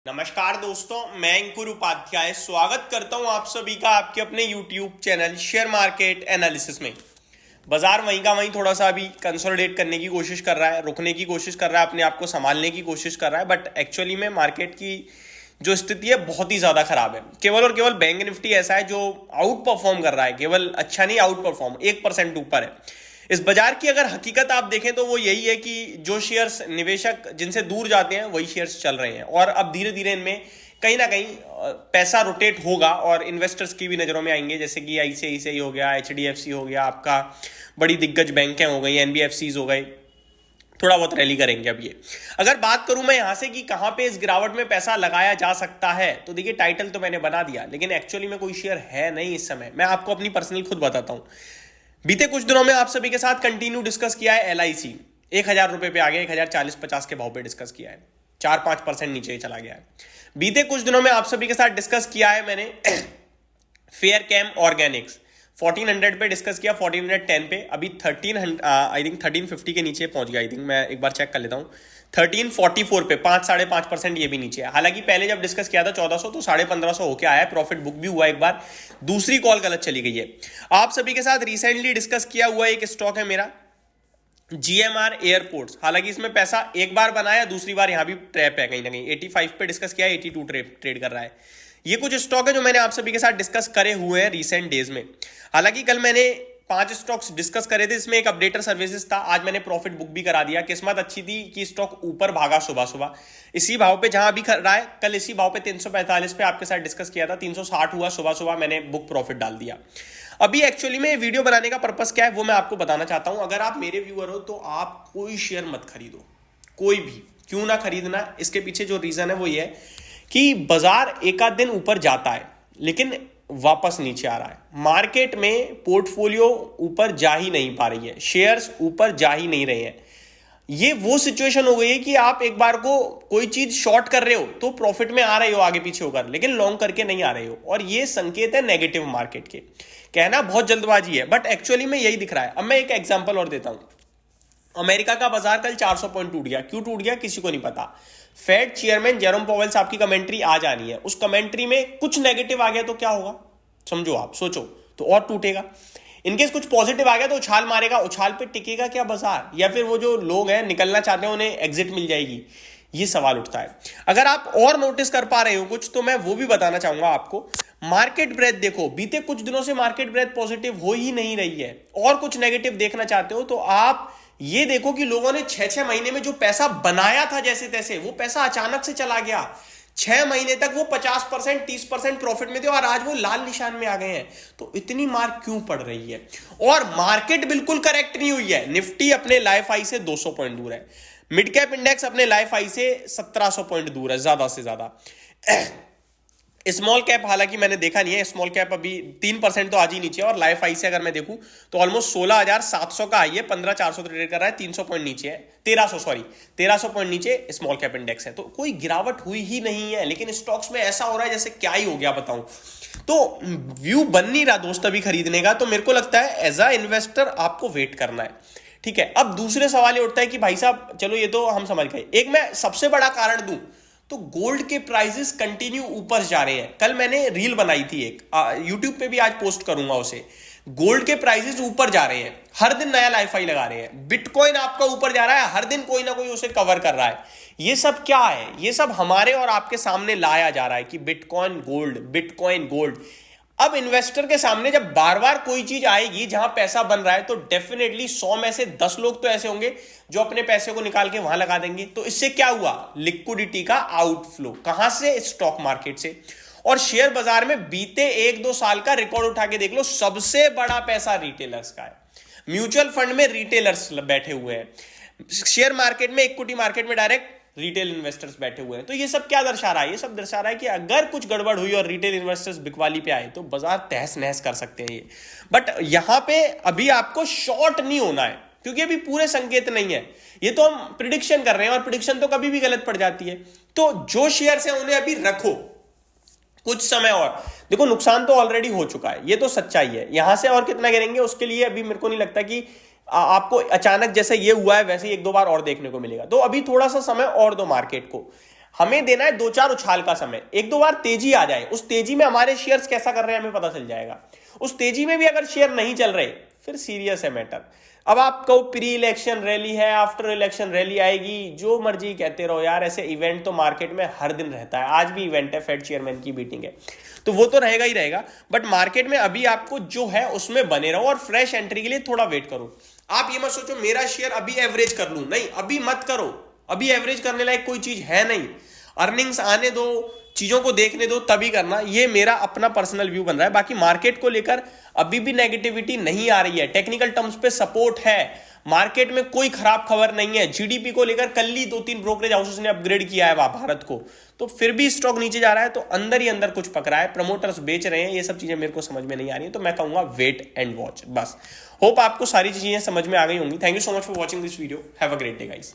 नमस्कार दोस्तों, मैं अंकुर उपाध्याय स्वागत करता हूं आप सभी का आपके अपने YouTube channel share market analysis में। बाजार वहीं का वहीं थोड़ा सा अभी कंसोलिडेट करने की कोशिश कर रहा है, रुकने की कोशिश कर रहा है, अपने आप को संभालने की कोशिश कर रहा है, बट एक्चुअली में मार्केट की जो स्थिति है बहुत ही ज्यादा खराब है। केवल और केवल बैंक निफ्टी ऐसा है जो आउट परफॉर्म कर रहा है, केवल अच्छा नहीं आउट परफॉर्म 1% ऊपर है। इस बाजार की अगर हकीकत आप देखें तो वो यही है कि जो शेयर्स निवेशक जिनसे दूर जाते हैं वही शेयर्स चल रहे हैं, और अब धीरे धीरे इनमें कहीं ना कहीं पैसा रोटेट होगा और इन्वेस्टर्स की भी नजरों में आएंगे, जैसे कि आईसीआईसीआई हो गया, एचडीएफसी हो गया, आपका बड़ी दिग्गज बैंकें हो गई, एनबीएफसीज हो गई, थोड़ा बहुत रैली करेंगे। अब ये अगर बात करूं मैं यहां से कि कहां पे इस गिरावट में पैसा लगाया जा सकता है, तो देखिए टाइटल तो मैंने बना दिया, लेकिन एक्चुअली में कोई शेयर है नहीं इस समय। मैं आपको अपनी पर्सनल खुद बताता हूं। बीते कुछ दिनों में आप सभी के साथ कंटिन्यू डिस्कस किया है एलआईसी, 1,000 रुपए पे आ गया, 1,040-50 के भाव पे डिस्कस किया है, 4-5% नीचे चला गया है। बीते कुछ दिनों में आप सभी के साथ डिस्कस किया है मैंने फेयर कैम ऑर्गेनिक्स, 1400 पे डिस्कस किया, 1410 पे, अभी 1300 आई थिंक 1350 के नीचे पहुंच गया। आई थिंक मैं एक बार चेक कर लेता हूं, 1344 पे 5-5.5% ये भी नीचे है। हालांकि पहले जब डिस्कस किया था 1400 तो 1550 होके आया है, प्रॉफिट बुक भी हुआ एक बार, दूसरी कॉल गलत चली गई है। आप सभी के साथ रिसेंटली डिस्कस किया हुआ एक स्टॉक है मेरा जीएमआर एयरपोर्ट्स। हालांकि इसमें पैसा एक बार बनाया, दूसरी बार यहां भी ट्रैप है कहीं ना कहीं। 85 पे डिस्कस किया, 82 ट्रेड कर रहा है। ये कुछ स्टॉक है जो मैंने आप सभी के साथ डिस्कस करे हुए हैं रिसेंट डेज में। हालांकि कल मैंने 5 स्टॉक्स डिस्कस करे थे, इसमें एक अपडेटर सर्विसेज था, आज मैंने प्रॉफिट बुक भी करा दिया। किस्मत अच्छी थी कि स्टॉक ऊपर भागा सुबह सुबह, इसी भाव पे जहां अभी रहा है, कल इसी भाव पे 345 पे आपके साथ डिस्कस किया था, 360 हुआ सुबह सुबह, मैंने बुक प्रॉफिट डाल दिया। अभी एक्चुअली में वीडियो बनाने का पर्पस क्या है वो मैं आपको बताना चाहता हूं। अगर आप मेरे व्यूअर हो तो आप कोई शेयर मत खरीदो, कोई भी, क्यों ना खरीदना। इसके पीछे जो रीजन है वो ये है कि बाजार एक आध दिन ऊपर जाता है लेकिन वापस नीचे आ रहा है। मार्केट में पोर्टफोलियो ऊपर जा ही नहीं पा रही है, शेयर्स ऊपर जा ही नहीं रहे हैं। ये वो सिचुएशन हो गई है कि आप एक बार को कोई चीज शॉर्ट कर रहे हो तो प्रॉफिट में आ रहे हो आगे पीछे होकर, लेकिन लॉन्ग करके नहीं आ रहे हो, और ये संकेत है नेगेटिव मार्केट के। कहना बहुत जल्दबाजी है बट एक्चुअली में यही दिख रहा है। अब मैं एक एग्जांपल और देता हूं। अमेरिका का बाजार कल 400 पॉइंट टूट गया, क्यों टूट गया किसी को नहीं पता। फेड चेयरमैन जेरोम पॉवेल साहब की कमेंट्री आ जानी है, उस कमेंट्री में कुछ नेगेटिव आ गया तो क्या होगा, समझो आप, सोचो, तो और टूटेगा। इनकेस कुछ पॉजिटिव आ गया तो उछाल मारेगा, उछाल पे टिकेगा क्या बाजार, या फिर वो जो लोग हैं निकलना चाहते हैं उन्हें एग्जिट मिल जाएगी, ये सवाल उठता है। अगर आप और नोटिस कर पा रहे हो कुछ तो मैं वो भी बताना चाहूंगा आपको। मार्केट ब्रेथ देखो, बीते कुछ दिनों से मार्केट ब्रेथ पॉजिटिव हो ही नहीं रही है, और कुछ नेगेटिव देखना चाहते हो तो आप ये देखो कि लोगों ने 6-6 महीने में जो पैसा बनाया था जैसे तैसे, वो पैसा अचानक से चला गया। 6 महीने तक वो 50% 30% प्रॉफिट में थे और आज वो लाल निशान में आ गए हैं। तो इतनी मार क्यों पड़ रही है? और मार्केट बिल्कुल करेक्ट नहीं हुई है। निफ्टी अपने लाइफ हाई से 200 पॉइंट दूर है, मिड कैप इंडेक्स अपने लाइफ हाई से 1700 पॉइंट दूर है ज्यादा से ज्यादा। स्मॉल कैप हालांकि मैंने देखा नहीं है, स्मॉल कैप अभी 3% तो आज ही नीचे है, और लाइफ हाई से अगर मैं देखूं तो ऑलमोस्ट 16,700 का हाई है, 15,400 ट्रेड कर रहा है, 300 पॉइंट नीचे है, 1300 पॉइंट नीचे स्मॉल कैप इंडेक्स है। तो कोई गिरावट हुई ही नहीं है, लेकिन स्टॉक्स में ऐसा हो रहा है जैसे क्या ही हो गया बताऊं। तो व्यू बन नहीं रहा दोस्त अभी खरीदने का, तो मेरे को लगता है एज अ इन्वेस्टर आपको वेट करना है। ठीक है, अब दूसरे सवाल ये उठता है कि भाई साहब चलो ये तो हम समझ गए, एक मैं सबसे बड़ा कारण दूं तो गोल्ड के प्राइसेस कंटिन्यू ऊपर जा रहे हैं। कल मैंने रील बनाई थी एक, यूट्यूब पे भी आज पोस्ट करूंगा उसे। गोल्ड के प्राइसेस ऊपर जा रहे हैं, हर दिन नया लाइफ हाई लगा रहे हैं। बिटकॉइन आपका ऊपर जा रहा है, हर दिन कोई ना कोई उसे कवर कर रहा है। ये सब क्या है? ये सब हमारे और आपके सामने लाया जा रहा है कि बिटकॉइन गोल्ड, बिटकॉइन गोल्ड। अब इन्वेस्टर के सामने जब बार बार कोई चीज आएगी जहां पैसा बन रहा है तो डेफिनेटली 100 में से 10 लोग तो ऐसे होंगे जो अपने पैसे को निकाल के वहां लगा देंगे। तो इससे क्या हुआ? लिक्विडिटी का आउटफ्लो। कहां से? स्टॉक मार्केट से। और शेयर बाजार में बीते 1-2 साल का रिकॉर्ड उठा के देख लो, सबसे बड़ा पैसा रिटेलर्स का है। म्यूचुअल फंड में रिटेलर्स बैठे हुए हैं, शेयर मार्केट में, इक्विटी मार्केट में डायरेक्ट रिटेल इन्वेस्टर्स बैठे हुए हैं। तो ये सब क्या दर्शा रहा है? ये सब दर्शा रहा है कि अगर कुछ गड़बड़ हुई और रिटेल इन्वेस्टर्स बिकवाली पे आए तो बाजार तहस नहस कर सकते हैं ये। बट यहां पे अभी आपको शॉर्ट नहीं होना है, क्योंकि अभी पूरे संकेत नहीं है। ये तो हम प्रिडिक्शन कर रहे हैं और प्रिडिक्शन तो कभी भी गलत पड़ जाती है। तो जो शेयर्स हैं उन्हें अभी रखो कुछ समय और। देखो नुकसान तो ऑलरेडी हो चुका है, ये तो सच्चाई है। यहां से और कितना गिरेंगे उसके लिए अभी मेरे को नहीं लगता कि आपको अचानक जैसे ये हुआ है वैसे ही 1-2 बार और देखने को मिलेगा। तो अभी थोड़ा सा समय और दो मार्केट को। हमें देना है 2-4 उछाल का समय, 1-2 बार तेजी आ जाए, उस तेजी में हमारे शेयर्स कैसा कर रहे हैं हमें पता चल जाएगा। उस तेजी में भी अगर शेयर नहीं चल रहे फिर सीरियस है मैटर। अब आप कहो प्री इलेक्शन रैली है, आफ्टर इलेक्शन रैली आएगी, जो मर्जी कहते रहो यार, ऐसे इवेंट तो मार्केट में हर दिन रहता है। आज भी इवेंट है, फेड चेयरमैन की मीटिंग है, तो वो तो रहेगा ही रहेगा। बट मार्केट में अभी आपको जो है उसमें बने रहो और फ्रेश एंट्री के लिए थोड़ा वेट करो। आप ये मत सोचो मेरा शेयर अभी एवरेज कर लूं, नहीं, अभी मत करो। अभी एवरेज करने लायक कोई चीज है नहीं, अर्निंग्स आने दो, चीजों को देखने दो, तभी करना। ये मेरा अपना पर्सनल व्यू बन रहा है। बाकी मार्केट को लेकर अभी भी नेगेटिविटी नहीं आ रही है, टेक्निकल टर्म्स पे सपोर्ट है, मार्केट में कोई खराब खबर नहीं है। जीडीपी को लेकर कल ही 2-3 ब्रोकरेज हाउसेस ने अपग्रेड किया है भारत को, तो फिर भी स्टॉक नीचे जा रहा है, तो अंदर ही अंदर कुछ पकड़ा है, प्रमोटर्स बेच रहे हैं। ये सब चीजें मेरे को समझ में नहीं आ रही है, तो मैं कहूंगा वेट एंड वॉच बस। होप आपको सारी चीजें समझ में आ गई होंगी। Thank you so much for watching this video. Have a great day guys.